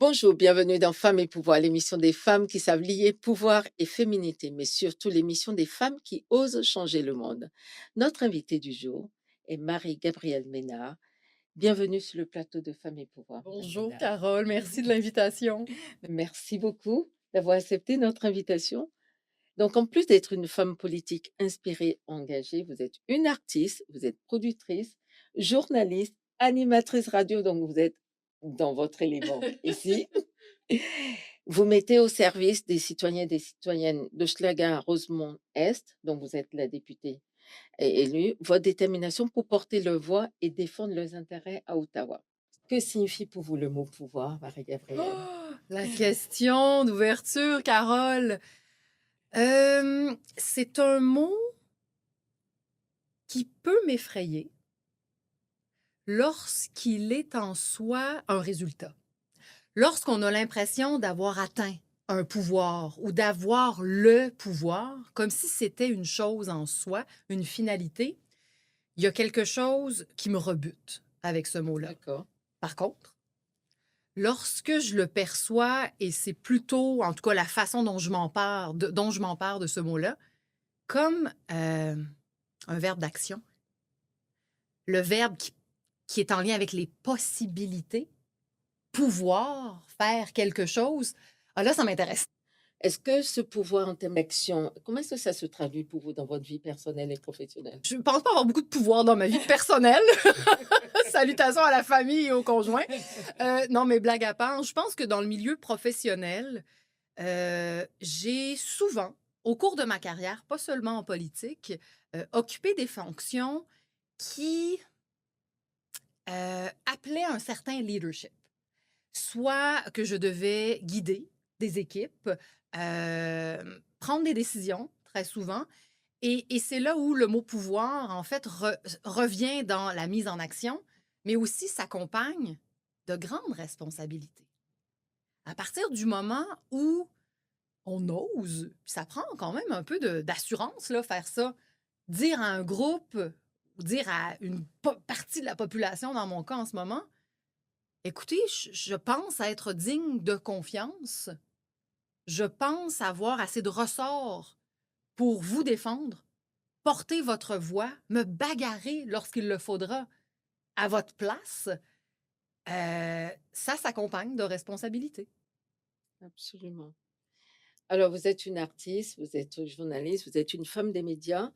Bonjour, bienvenue dans Femmes et Pouvoir, l'émission des femmes qui savent lier pouvoir et féminité, mais surtout l'émission des femmes qui osent changer le monde. Notre invitée du jour est Marie-Gabrielle Ménard. Bienvenue sur le plateau de Femmes et Pouvoir, Madame Bonjour Ménard. Carole, merci de l'invitation. Merci beaucoup d'avoir accepté notre invitation. Donc, en plus d'être une femme politique inspirée, engagée, vous êtes une artiste, vous êtes productrice, journaliste, animatrice radio, donc vous êtes dans votre élément ici. Vous mettez au service des citoyens et des citoyennes de Schlager-Rosemont-Est, dont vous êtes la députée et élue, votre détermination pour porter leur voix et défendre leurs intérêts à Ottawa. Que signifie pour vous le mot pouvoir, Marie-Gabrielle? La question d'ouverture, Carole. C'est un mot qui peut m'effrayer lorsqu'il est en soi un résultat. Lorsqu'on a l'impression d'avoir atteint un pouvoir ou d'avoir le pouvoir, comme si c'était une chose en soi, une finalité, il y a quelque chose qui me rebute avec ce mot-là. D'accord. Par contre, lorsque je le perçois, et c'est plutôt, en tout cas, la façon dont je m'empare de ce mot-là, comme un verbe d'action, le verbe qui est en lien avec les possibilités, pouvoir faire quelque chose, ah là, ça m'intéresse. Est-ce que ce pouvoir en termes d'action, comment est-ce que ça se traduit pour vous dans votre vie personnelle et professionnelle? Je ne pense pas avoir beaucoup de pouvoir dans ma vie personnelle. Salutations à la famille et aux conjoints. Non, mais blague à part, je pense que dans le milieu professionnel, j'ai souvent, au cours de ma carrière, pas seulement en politique, occupé des fonctions qui appelaient un certain leadership. Soit que je devais guider des équipes, prendre des décisions, très souvent. Et c'est là où le mot pouvoir, en fait, revient dans la mise en action, mais aussi s'accompagne de grandes responsabilités. À partir du moment où on ose, puis ça prend quand même un peu d'assurance, là, faire ça. Dire à un groupe, ou dire à une partie de la population, dans mon cas en ce moment, écoutez, je pense être digne de confiance. Je pense avoir assez de ressorts pour vous défendre, porter votre voix, me bagarrer lorsqu'il le faudra à votre place. Ça s'accompagne de responsabilités. Absolument. Alors, vous êtes une artiste, vous êtes journaliste, vous êtes une femme des médias,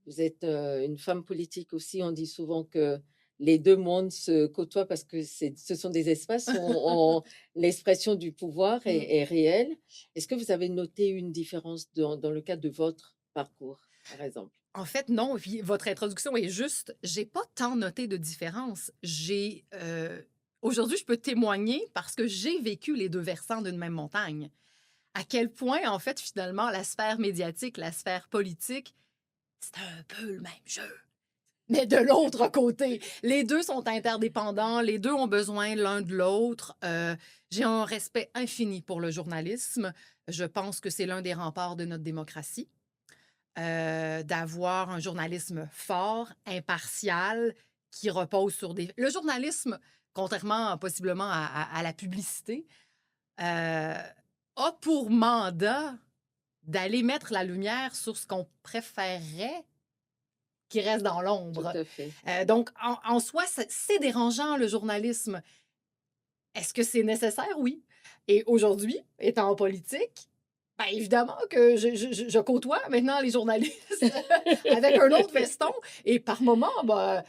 vous êtes une femme politique aussi. On dit souvent que les deux mondes se côtoient parce que ce sont des espaces où l'expression du pouvoir Mm. est réelle. Est-ce que vous avez noté une différence dans le cadre de votre parcours, par exemple? En fait, non. Puis votre introduction est juste. J'ai pas tant noté de différence. Aujourd'hui, je peux témoigner parce que j'ai vécu les deux versants d'une même montagne. À quel point, en fait, finalement, la sphère médiatique, la sphère politique, c'est un peu le même jeu. Mais de l'autre côté, les deux sont interdépendants, les deux ont besoin l'un de l'autre. J'ai un respect infini pour le journalisme. Je pense que c'est l'un des remparts de notre démocratie. D'avoir un journalisme fort, impartial, qui repose sur des... Le journalisme, contrairement possiblement à la publicité, a pour mandat d'aller mettre la lumière sur ce qu'on préférerait qui reste dans Tout l'ombre. à fait. Donc, en soi, c'est dérangeant, le journalisme. Est-ce que c'est nécessaire? Oui. Et aujourd'hui, étant en politique, ben évidemment que je côtoie maintenant les journalistes avec un autre veston. Et par moments, ben,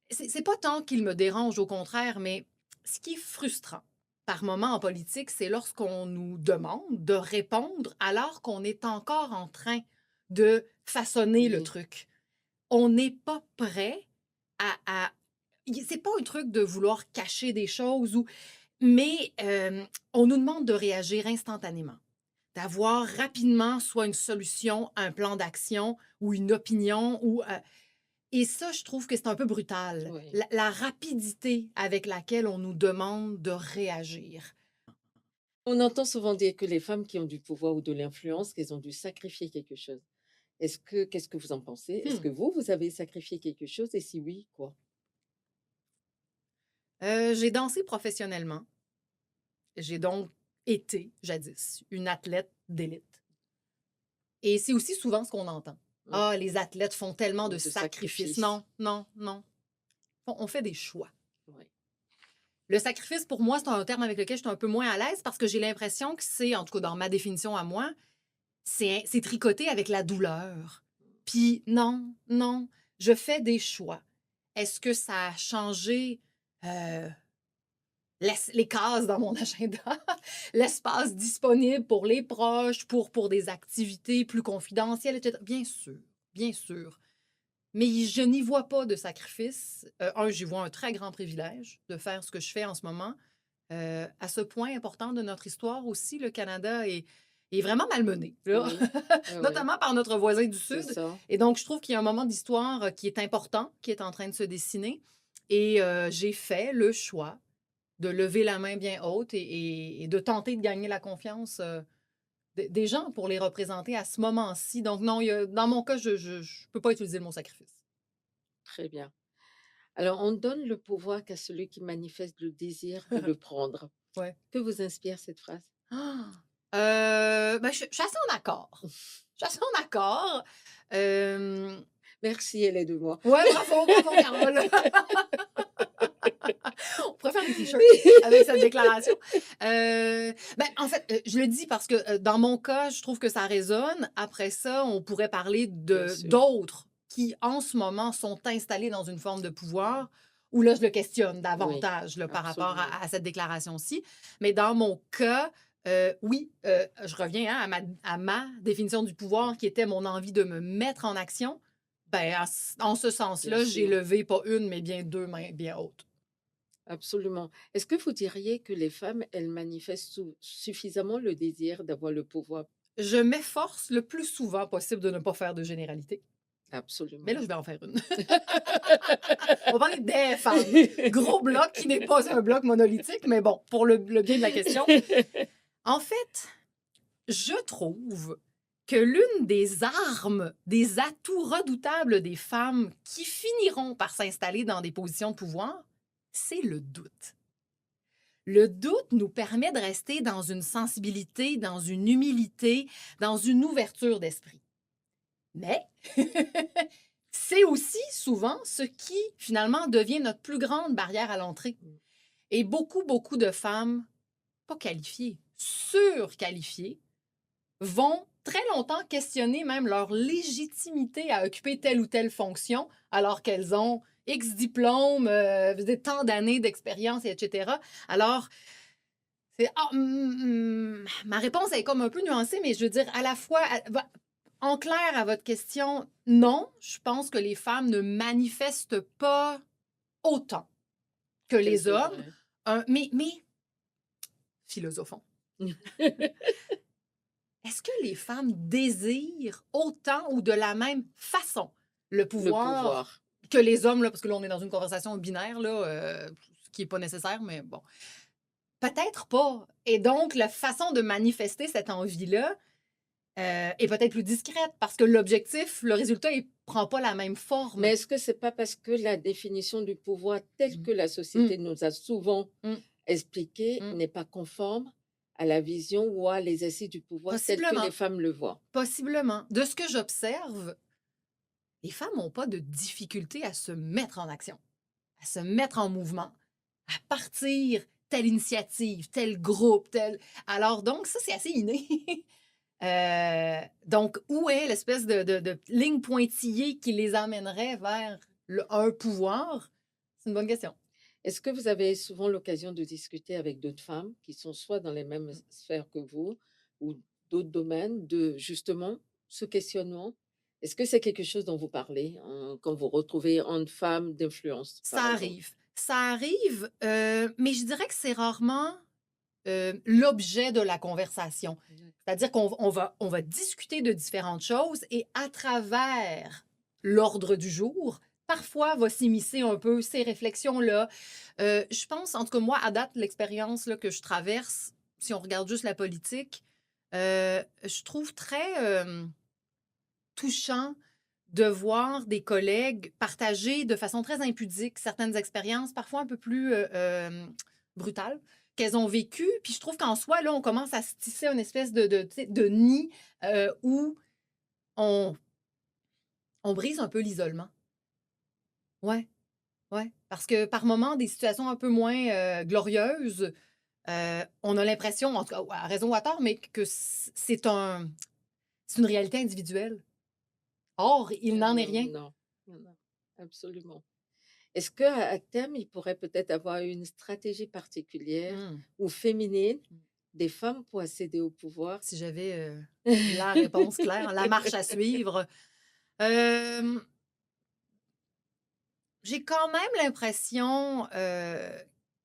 c'est pas tant qu'il me dérange, au contraire, mais ce qui est frustrant par moments en politique, c'est lorsqu'on nous demande de répondre alors qu'on est encore en train de façonner le Oui. truc. On n'est pas prêt à... C'est pas un truc de vouloir cacher des choses, mais on nous demande de réagir instantanément, d'avoir rapidement soit une solution, un plan d'action ou une opinion. Et ça, je trouve que c'est un peu brutal. Oui. La rapidité avec laquelle on nous demande de réagir. On entend souvent dire que les femmes qui ont du pouvoir ou de l'influence, qu'elles ont dû sacrifier quelque chose. Qu'est-ce que vous en pensez? Est-ce Hmm. que vous avez sacrifié quelque chose et si oui, quoi? J'ai dansé professionnellement. J'ai donc été, jadis, une athlète d'élite. Et c'est aussi souvent ce qu'on entend. Mmh. Ah, les athlètes font tellement de De sacrifices. sacrifice. Non, non, non. On fait des choix. Ouais. Le sacrifice, pour moi, c'est un terme avec lequel je suis un peu moins à l'aise parce que j'ai l'impression que c'est, en tout cas dans ma définition à moi, c'est tricoté avec la douleur. Puis non, non, je fais des choix. Est-ce que ça a changé euh, les cases dans mon agenda, l'espace disponible pour les proches, pour des activités plus confidentielles, etc.? Bien sûr, bien sûr. Mais je n'y vois pas de sacrifice. J'y vois un très grand privilège de faire ce que je fais en ce moment. À ce point important de notre histoire aussi, le Canada est vraiment malmené, là, Oui. Ouais, ouais. notamment par notre voisin du C'est Sud. ça. Et donc, je trouve qu'il y a un moment d'histoire qui est important, qui est en train de se dessiner. Et j'ai fait le choix de lever la main bien haute et de tenter de gagner la confiance des gens pour les représenter à ce moment-ci. Donc, non, dans mon cas, je ne peux pas utiliser le mot sacrifice. Très bien. Alors, on donne le pouvoir qu'à celui qui manifeste le désir de le prendre. Ouais. Que vous inspire cette phrase? Ah! Ben, je suis assez en accord. Je suis assez en accord. Merci, elle est de moi. Ouais, bravo, bravo, Carole. On pourrait faire des t-shirts avec cette déclaration. Ben, en fait, je le dis parce que dans mon cas, je trouve que ça résonne. Après ça, on pourrait parler Bien sûr. d'autres qui, en ce moment, sont installés dans une forme de pouvoir où là, je le questionne Oui, davantage là, par rapport absolument. à cette déclaration-ci. Mais dans mon cas, oui, je reviens hein, à ma définition du pouvoir qui était mon envie de me mettre en action. Ben, en ce Bien sens-là, j'ai sûr, levé pas une, mais bien deux mains bien hautes. absolument. Est-ce que vous diriez que les femmes, elles manifestent suffisamment le désir d'avoir le pouvoir? Je m'efforce le plus souvent possible de ne pas faire de généralité. Mais là, Absolument. je vais en faire une. On va parler des femmes. Gros bloc qui n'est pas un bloc monolithique, mais bon, pour le bien de la question. En fait, je trouve que l'une des armes, des atouts redoutables des femmes qui finiront par s'installer dans des positions de pouvoir, c'est le doute. Le doute nous permet de rester dans une sensibilité, dans une humilité, dans une ouverture d'esprit. Mais c'est aussi souvent ce qui, finalement, devient notre plus grande barrière à l'entrée. Et beaucoup, beaucoup de femmes, pas qualifiées, surqualifiées, vont très longtemps questionner même leur légitimité à occuper telle ou telle fonction, alors qu'elles ont X diplômes, tant d'années d'expérience, etc. Alors, ma réponse est comme un peu nuancée, mais je veux dire, à la fois, en clair, à votre question, non, je pense que les femmes ne manifestent pas autant que Qu'elles les hommes, devraient. mais philosophons. Est-ce que les femmes désirent autant ou de la même façon le Le pouvoir pouvoir. que les hommes, là, parce que là, on est dans une conversation binaire, là, ce qui n'est pas nécessaire, mais bon. Peut-être pas. Et donc, la façon de manifester cette envie-là est peut-être plus discrète parce que l'objectif, le résultat, il prend pas la même forme. Mais est-ce que c'est pas parce que la définition du pouvoir telle Mm. que la Mm. société nous a souvent Mm. expliqué Mm. n'est pas conforme à la vision ou à l'exercice du pouvoir tel que les Possiblement. femmes le voient? Possiblement. De ce que j'observe, les femmes n'ont pas de difficulté à se mettre en action, à se mettre en mouvement, à partir telle initiative, tel groupe, tel. Alors, donc, ça, c'est assez inné. Donc, où est l'espèce de ligne pointillée qui les amènerait vers un pouvoir? C'est une bonne question. Est-ce que vous avez souvent l'occasion de discuter avec d'autres femmes qui sont soit dans les mêmes sphères que vous ou d'autres domaines de justement ce questionnement? Est-ce que c'est quelque chose dont vous parlez quand vous retrouvez entre femmes d'influence, Ça par exemple? arrive. Ça arrive, mais je dirais que c'est rarement l'objet de la conversation. C'est-à-dire qu'on va discuter de différentes choses et à travers l'ordre du jour, parfois va s'immiscer un peu ces réflexions-là. Je pense, en tout cas moi, à date, l'expérience là, que je traverse, si on regarde juste la politique, je trouve très touchant de voir des collègues partager de façon très impudique certaines expériences, parfois un peu plus brutales, qu'elles ont vécu. Puis je trouve qu'en soi, là, on commence à se tisser une espèce tu sais, de nid où on, on brise un peu l'isolement. Ouais, ouais. Parce que par moments, des situations un peu moins glorieuses, on a l'impression, en tout cas, à raison ou à tort, mais que c'est une réalité individuelle. Or, il n'en est Non, rien. non, non, non, absolument. Est-ce qu'à terme, il pourrait peut-être avoir une stratégie particulière Hmm. ou féminine des femmes pour accéder au pouvoir? Si j'avais la réponse claire, la marche à suivre. Euh, j'ai quand même l'impression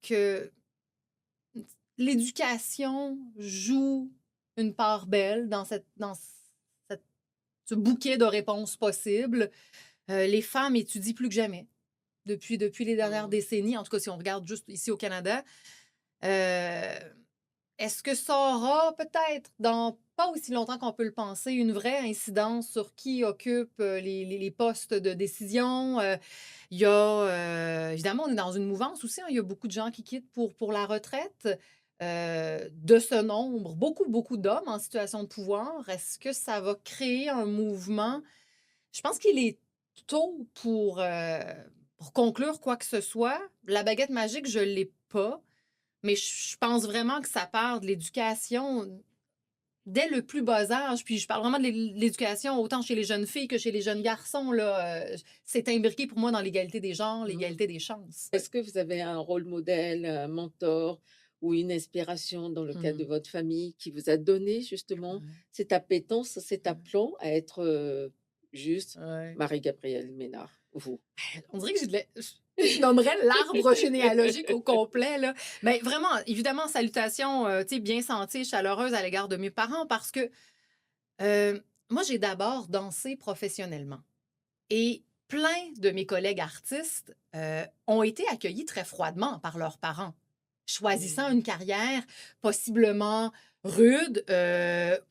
que l'éducation joue une part belle cette- ce bouquet de réponses possibles. Les femmes étudient plus que jamais depuis les dernières Mmh. décennies, en tout cas si on regarde juste ici au Canada. Euh, Est-ce que ça aura peut-être, dans pas aussi longtemps qu'on peut le penser, une vraie incidence sur qui occupe les postes de décision? Il y a, évidemment, on est dans une mouvance aussi, hein, il y a beaucoup de gens qui quittent pour la retraite. De ce nombre, beaucoup, beaucoup d'hommes en situation de pouvoir. Est-ce que ça va créer un mouvement? Je pense qu'il est tôt pour conclure quoi que ce soit. La baguette magique, je ne l'ai pas. Mais je pense vraiment que ça part de l'éducation dès le plus bas âge. Puis je parle vraiment de l'éducation autant chez les jeunes filles que chez les jeunes garçons. Là, c'est imbriqué pour moi dans l'égalité des genres, Mmh. l'égalité des chances. Est-ce que vous avez un rôle modèle, un mentor ou une inspiration dans le cadre de Mhm. votre famille qui vous a donné justement Ouais, cette appétence, cet ouais, aplomb à être, juste ouais. Marie-Gabrielle Ménard, vous? On dirait que je nommerais l'arbre généalogique au complet. Là. Mais vraiment, évidemment, salutations tu sais, bien senties, chaleureuses à l'égard de mes parents parce que euh, moi, j'ai d'abord dansé professionnellement. Et plein de mes collègues artistes ont été accueillis très froidement par leurs parents, choisissant Mmh. une carrière possiblement rude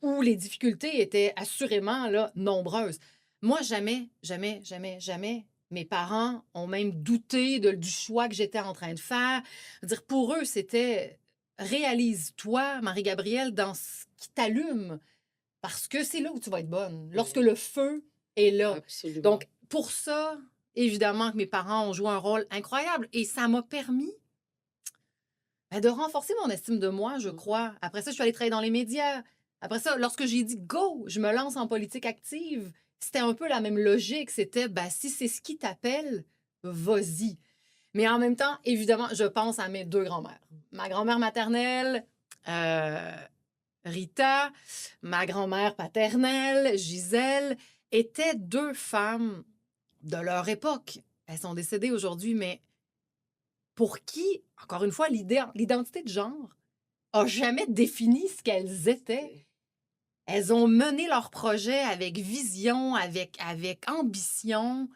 où les difficultés étaient assurément là, nombreuses. Moi, jamais, jamais, jamais, jamais, mes parents ont même douté du choix que j'étais en train de faire. Dire, pour eux, c'était réalise-toi, Marie-Gabrielle, dans ce qui t'allume parce que c'est là où tu vas être bonne, lorsque Mmh. le feu est là. Absolument. Donc, pour ça, évidemment que mes parents ont joué un rôle incroyable et ça m'a permis de renforcer mon estime de moi, je Mmh. crois. Après ça, je suis allée travailler dans les médias. Après ça, lorsque j'ai dit go, je me lance en politique active, c'était un peu la même logique. C'était, bah, si c'est ce qui t'appelle, vas-y. Mais en même temps, évidemment, je pense à mes deux grands-mères. Ma grand-mère maternelle, euh, Rita, ma grand-mère paternelle, Gisèle, étaient deux femmes de leur époque. Elles sont décédées aujourd'hui, mais pour qui, encore une fois, l'identité de genre a jamais défini ce qu'elles étaient. C'est Elles ont mené leur projet avec vision, avec ambition.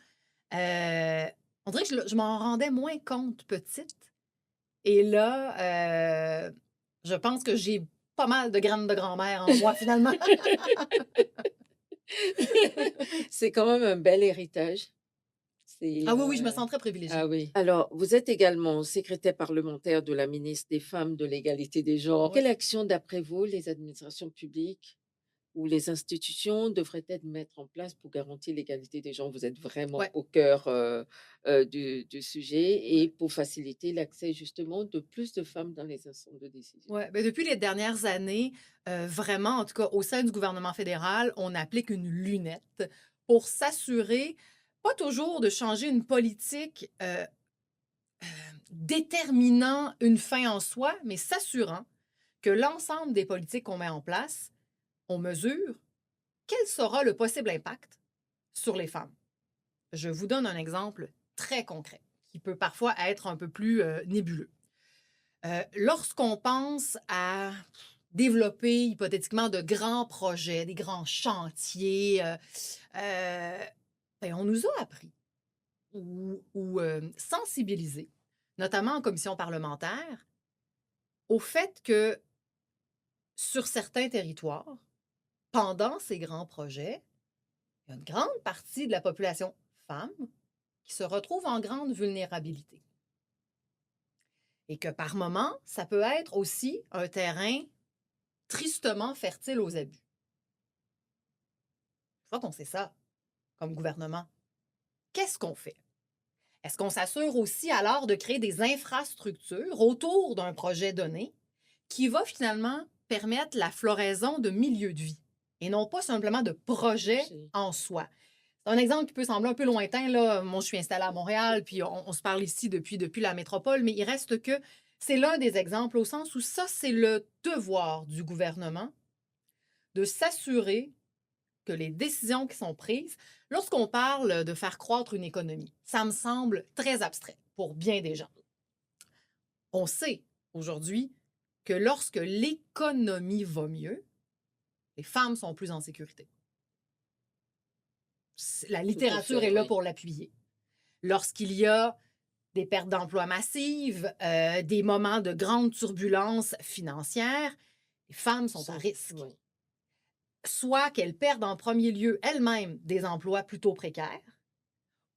Euh, on dirait que je m'en rendais moins compte petite. Et là, je pense que j'ai pas mal de graines de grand-mère en moi, finalement. c'est quand même un bel héritage. C'est, Ah oui, oui, je me sens très privilégiée. ah oui. Alors, vous êtes également secrétaire parlementaire de la ministre des Femmes, de l'égalité des genres. Oui. Quelle action, d'après vous, les administrations publiques ou les institutions devraient-elles mettre en place pour garantir l'égalité des genres? Vous êtes vraiment Ouais, au cœur, du sujet ouais, et pour faciliter l'accès justement de plus de femmes dans les instances de décision. ouais. Ben, depuis les dernières années, vraiment, en tout cas, au sein du gouvernement fédéral, on applique une lunette pour s'assurer, pas toujours de changer une politique déterminant une fin en soi, mais s'assurant que l'ensemble des politiques qu'on met en place, on mesure quel sera le possible impact sur les femmes. Je vous donne un exemple très concret qui peut parfois être un peu plus nébuleux. Lorsqu'on pense à développer hypothétiquement de grands projets, des grands chantiers, euh, ben, on nous a appris ou sensibilisé, notamment en commission parlementaire, au fait que sur certains territoires, pendant ces grands projets, il y a une grande partie de la population femme qui se retrouve en grande vulnérabilité. et que par moment, ça peut être aussi un terrain tristement fertile aux abus. Une fois qu'on sait ça, comme gouvernement, qu'est-ce qu'on fait? Est-ce qu'on s'assure aussi alors de créer des infrastructures autour d'un projet donné qui va finalement permettre la floraison de milieux de vie et non pas simplement de projets J'ai en soi? C'est un exemple qui peut sembler un peu lointain, là. Moi, je suis installée à Montréal, puis on se parle ici depuis la métropole, mais il reste que c'est l'un des exemples au sens où ça, c'est le devoir du gouvernement de s'assurer que les décisions qui sont prises, lorsqu'on parle de faire croître une économie, ça me semble très abstrait pour bien des gens. On sait aujourd'hui que lorsque l'économie va mieux, les femmes sont plus en sécurité. La tout à littérature fait, est là oui. pour l'appuyer. Lorsqu'il y a des pertes d'emploi massives, des moments de grande turbulence financière, les femmes sont à Sont risque. oui, Soit qu'elles perdent en premier lieu elles-mêmes des emplois plutôt précaires,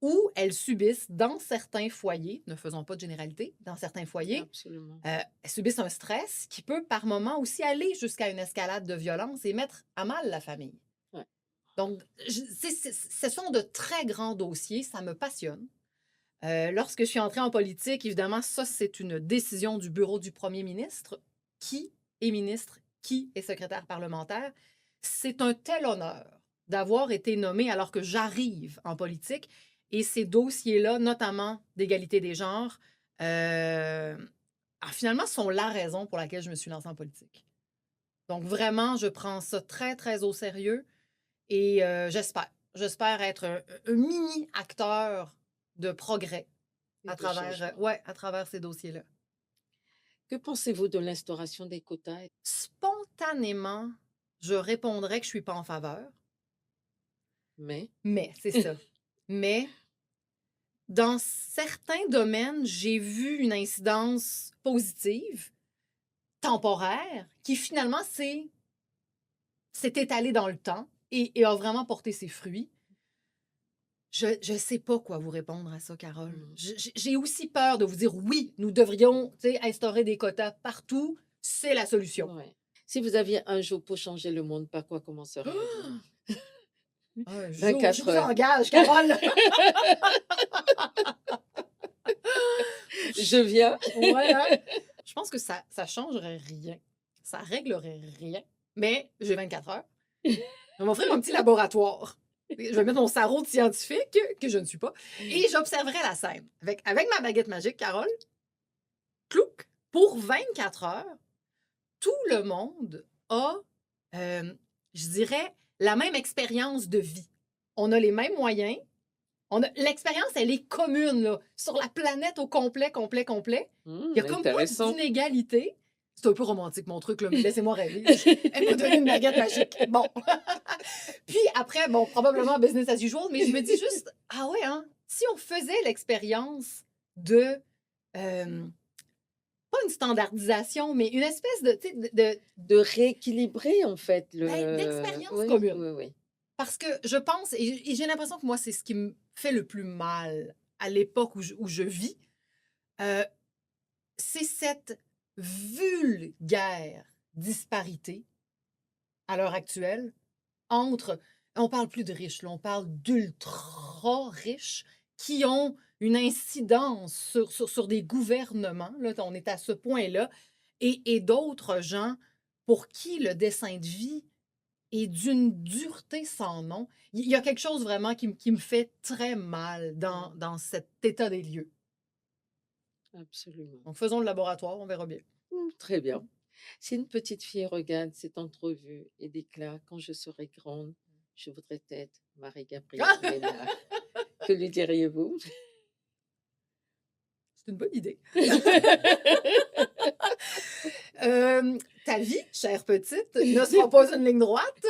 ou elles subissent dans certains foyers, ne faisons pas de généralité, dans certains foyers, absolument. elles subissent un stress qui peut par moment aussi aller jusqu'à une escalade de violence et mettre à mal la famille. Ouais. Donc, ce sont de très grands dossiers, ça me passionne. Lorsque je suis entrée en politique, évidemment, ça, c'est une décision du bureau du premier ministre. Qui est ministre? Qui est secrétaire parlementaire? C'est un tel honneur d'avoir été nommée alors que j'arrive en politique. Et ces dossiers-là, notamment d'égalité des genres, finalement, sont la raison pour laquelle je me suis lancée en politique. Donc, vraiment, je prends ça très, très au sérieux et j'espère être un mini-acteur de progrès Et de changement. à travers ces dossiers-là. Que pensez-vous de l'instauration des quotas? Spontanément, je répondrais que je suis pas en faveur, Mais mais c'est ça. Mais dans certains domaines, j'ai vu une incidence positive, temporaire, qui finalement s'est étalée dans le temps et a vraiment porté ses fruits. Je ne sais pas quoi vous répondre à ça, Carole. mmh, J'ai aussi peur de vous dire oui, nous devrions instaurer des quotas partout, c'est la solution. ouais. Si vous aviez un jour pour changer le monde, par quoi commenceriez-vous? Un jour, je 24 vous heures. engage, Carole. Je viens. Ouais, hein? Je pense que ça changerait rien. Ça réglerait rien. Mais j'ai 24 heures. Je vais m'offrir un petit laboratoire. Je vais mettre mon sarreau de scientifique, que je ne suis pas, et j'observerai la scène. Avec ma baguette magique, Carole, clouc, pour 24 heures, tout le monde a, je dirais, la même expérience de vie. On a les mêmes moyens. L'expérience, elle est commune, là, sur la planète au complet, complet, complet. Il n'y a comme pas Intéressant. d'inégalité. C'est un peu romantique, mon truc, là, mais laissez-moi rêver. Elle m'a donné une baguette magique. Bon. Puis après, bon, probablement business as usual, mais je me dis juste, ah ouais, hein, si on faisait l'expérience de, euh, pas une standardisation, mais une espèce de, tu sais, De rééquilibrer en fait d'expérience oui, commune. oui, oui. Parce que je pense, et j'ai l'impression que moi, c'est ce qui me fait le plus mal à l'époque où je vis, euh, c'est cette vulgaire disparité à l'heure actuelle entre, on parle plus de riches, là, on parle d'ultra riches qui ont une incidence sur des gouvernements, là, on est à ce point-là, et d'autres gens pour qui le dessin de vie est d'une dureté sans nom. Il y a quelque chose vraiment qui me fait très mal dans cet état des lieux. Absolument. Donc, faisons le laboratoire, on verra bien. Très bien. Si une petite fille regarde cette entrevue et déclare: «Quand je serai grande, je voudrais être Marie-Gabrielle Ménard», que lui diriez-vous? C'est une bonne idée. Ta vie, chère petite, ne sera pas une ligne droite.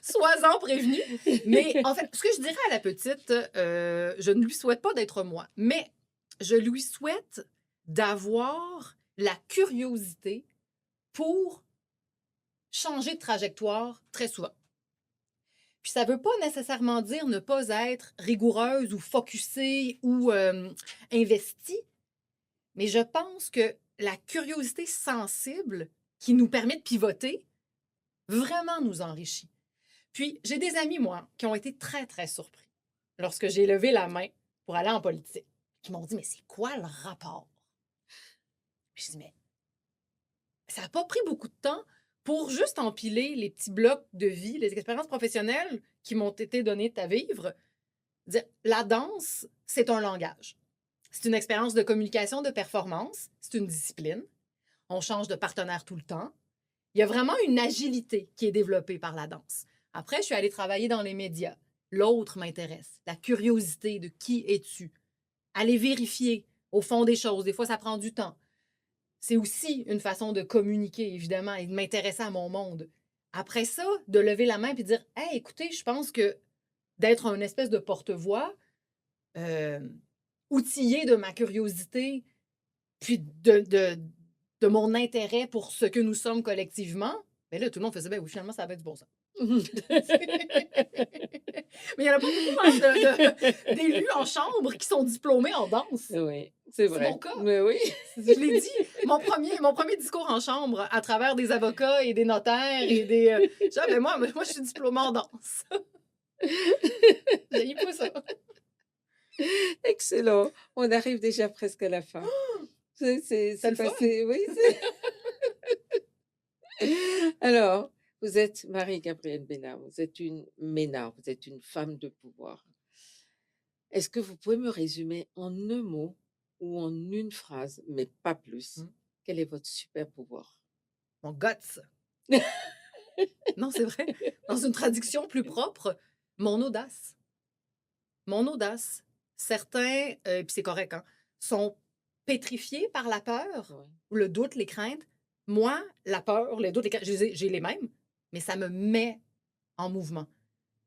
Sois-en prévenue. Mais en fait, ce que je dirais à la petite, je ne lui souhaite pas d'être moi, mais je lui souhaite d'avoir la curiosité pour changer de trajectoire très souvent. Puis ça veut pas nécessairement dire ne pas être rigoureuse ou focusée ou investie, mais je pense que la curiosité sensible qui nous permet de pivoter vraiment nous enrichit. Puis j'ai des amis, moi, qui ont été très, très surpris lorsque j'ai levé la main pour aller en politique, qui m'ont dit, mais c'est quoi le rapport? Puis je dis, mais ça n'a pas pris beaucoup de temps pour juste empiler les petits blocs de vie, les expériences professionnelles qui m'ont été données à vivre. Dire, la danse, c'est un langage. C'est une expérience de communication, de performance. C'est une discipline. On change de partenaire tout le temps. Il y a vraiment une agilité qui est développée par la danse. Après, je suis allée travailler dans les médias. L'autre m'intéresse. La curiosité de qui es-tu? Aller vérifier au fond des choses. Des fois, ça prend du temps. C'est aussi une façon de communiquer, évidemment, et de m'intéresser à mon monde. Après ça, de lever la main et de dire, « Hey, écoutez, je pense que d'être une espèce de porte-voix, outillé de ma curiosité, puis de mon intérêt pour ce que nous sommes collectivement, mais là, tout le monde faisait, ben oui, finalement, ça avait du bon sens. Mais il y en a pas beaucoup d'élus en chambre qui sont diplômés en danse. Oui, c'est C'est vrai. mon cas. Mais oui. Je l'ai dit, mon premier discours en chambre à travers des avocats et des notaires et des... genre, ben moi, je suis diplômée en danse. J'ai pas ça. Excellent. On arrive déjà presque à la fin. C'est le fun. passé, oui. Alors, vous êtes Marie-Gabrielle Ménard, vous êtes une Ménard, vous êtes une femme de pouvoir. Est-ce que vous pouvez me résumer en un mot ou en une phrase, mais pas plus, quel est votre super pouvoir? Mon guts. Non, c'est vrai. Dans une traduction plus propre, mon audace. Mon audace. Certains, puis c'est correct, hein, sont pétrifiés par la peur, Ouais. ou le doute, les craintes. Moi, la peur, le doute, les craintes, j'ai les mêmes, mais ça me met en mouvement.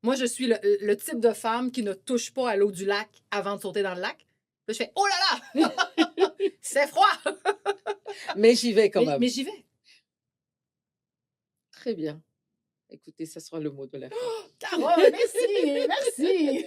Moi, je suis le type de femme qui ne touche pas à l'eau du lac avant de sauter dans le lac. Là, je fais « Oh là là! C'est froid! » Mais j'y vais quand même. Mais j'y vais. Très bien. Écoutez, ça sera le mot de la fin. Carole, merci, merci.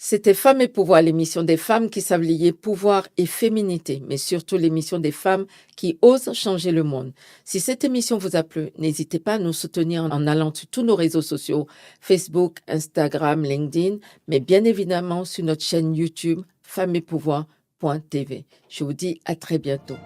C'était Femmes et Pouvoir, l'émission des femmes qui savent lier pouvoir et féminité, mais surtout l'émission des femmes qui osent changer le monde. Si cette émission vous a plu, n'hésitez pas à nous soutenir en allant sur tous nos réseaux sociaux, Facebook, Instagram, LinkedIn, mais bien évidemment sur notre chaîne YouTube, femmesetpouvoir.tv. Je vous dis à très bientôt.